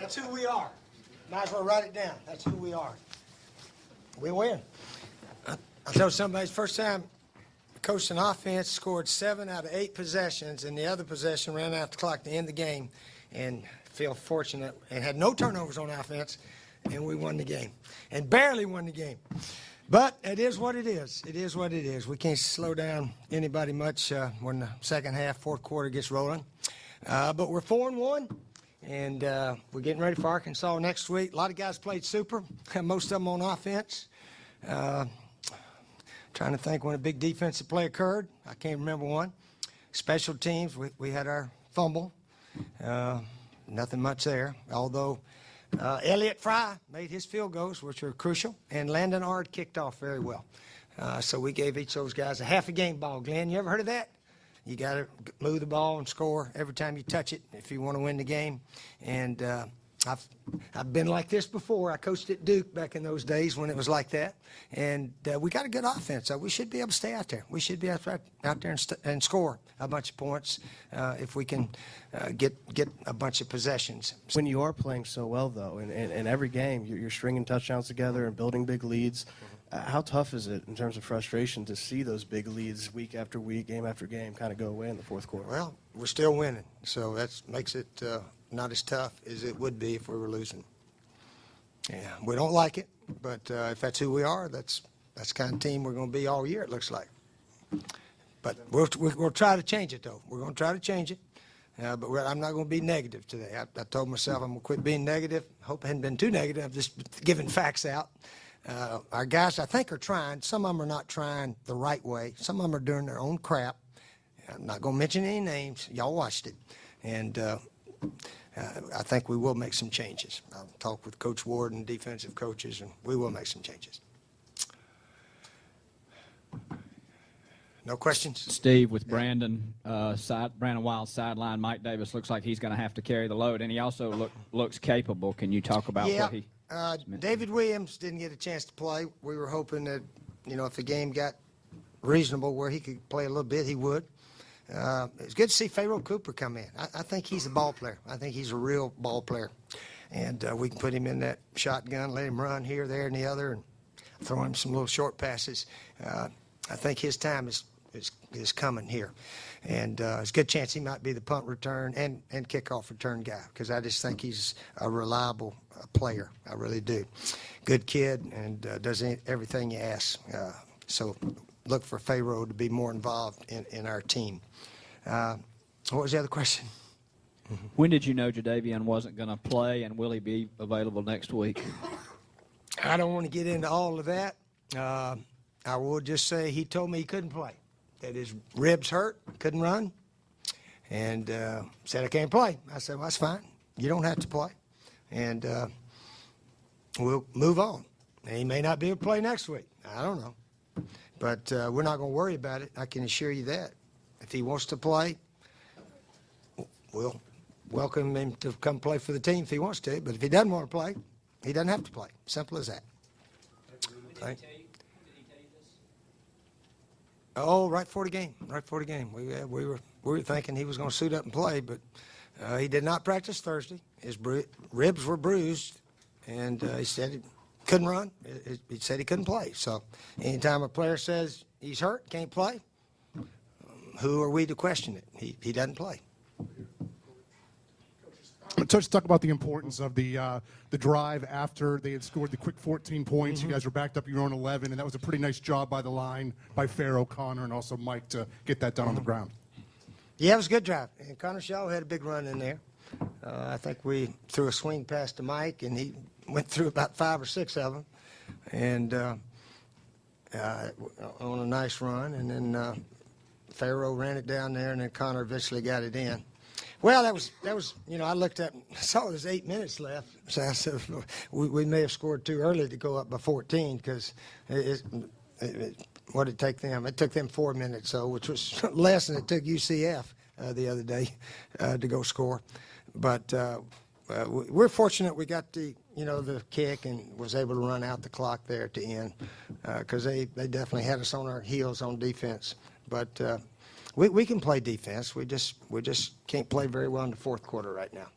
That's who we are. Might as well write it down. That's who we are. We win. I told somebody the first time I coached an offense, scored 7 out of 8 possessions, and the other possession ran out the clock to end the game, and feel fortunate and had no turnovers on offense, and we won the game, and barely won the game. But it is what it is. It is what it is. We can't slow down anybody much when the second half, fourth quarter gets rolling. But we're 4-1, and we're getting ready for Arkansas next week. A lot of guys played super, most of them on offense. Trying to think when a big defensive play occurred. I can't remember one. Special teams, we had our fumble. Nothing much there, although Elliott Fry made his field goals, which were crucial, and Landon Ard kicked off very well. So we gave each of those guys a half a game ball. Glenn, you ever heard of that? You got to move the ball and score every time you touch it if you want to win the game. And I've been like this before. I coached at Duke back in those days when it was like that. And we got a good offense, so we should be able to stay out there. We should be out there and score a bunch of points if we can get a bunch of possessions. When you are playing so well, though, in every game, you're stringing touchdowns together and building big leads. How tough is it in terms of frustration to see those big leads week after week, game after game, kind of go away in the fourth quarter? Well, we're still winning, so that makes it not as tough as it would be if we were losing. Yeah, we don't like it, but if that's who we are, that's the kind of team we're going to be all year, it looks like. But we'll try to change it, though. We're going to try to change it, but I'm not going to be negative today. I told myself I'm going to quit being negative. Hope I hadn't been too negative. I'm just giving facts out. Our guys, I think, are trying. Some of them are not trying the right way. Some of them are doing their own crap. I'm not going to mention any names. Y'all watched it. And I think we will make some changes. I'll talk with Coach Ward and defensive coaches, and we will make some changes. No questions? Steve, with Brandon Wild sideline, Mike Davis looks like he's going to have to carry the load, and he also looks capable. Can you talk about what he... David Williams didn't get a chance to play. We were hoping that, if the game got reasonable where he could play a little bit, he would. It's good to see Pharaoh Cooper come in. I think he's a ball player. I think he's a real ball player. And we can put him in that shotgun, let him run here, there, and the other, and throw him some little short passes. I think his time is coming here. And there's a good chance he might be the punt return and kickoff return guy, because I just think he's a reliable player. I really do. Good kid and does everything you ask. So look for Pharaoh to be more involved in our team. What was the other question? When did you know Jadavian wasn't going to play, and will he be available next week? I don't want to get into all of that. I will just say he told me he couldn't play, that his ribs hurt, couldn't run, and said, I can't play. I said, well, that's fine. You don't have to play, and we'll move on. And he may not be able to play next week. I don't know. But we're not going to worry about it. I can assure you that. If he wants to play, we'll welcome him to come play for the team if he wants to. But if he doesn't want to play, he doesn't have to play. Simple as that. Right? Oh, right before the game. Right before the game. We were thinking he was going to suit up and play, but he did not practice Thursday. His ribs were bruised, and he said he couldn't run. He said he couldn't play. So anytime a player says he's hurt, can't play, who are we to question it? He doesn't play. Let's talk about the importance of the drive after they had scored the quick 14 points. You guys were backed up your own 11, and that was a pretty nice job by the line, by Pharaoh, Connor, and also Mike to get that done on the ground. Yeah, it was a good drive. And Connor Shaw had a big run in there. I think we threw a swing pass to Mike, and he went through about 5 or 6 of them, and on a nice run. And then Pharaoh ran it down there, and then Connor eventually got it in. Well, that was I looked up and saw there was 8 minutes left. So I said we may have scored too early to go up by 14, because what did it take them? It took them 4 minutes, which was less than it took UCF the other day to go score. But we're fortunate we got the kick and was able to run out the clock there at the end, because they definitely had us on our heels on defense. But we can play defense. We just can't play very well in the fourth quarter right now.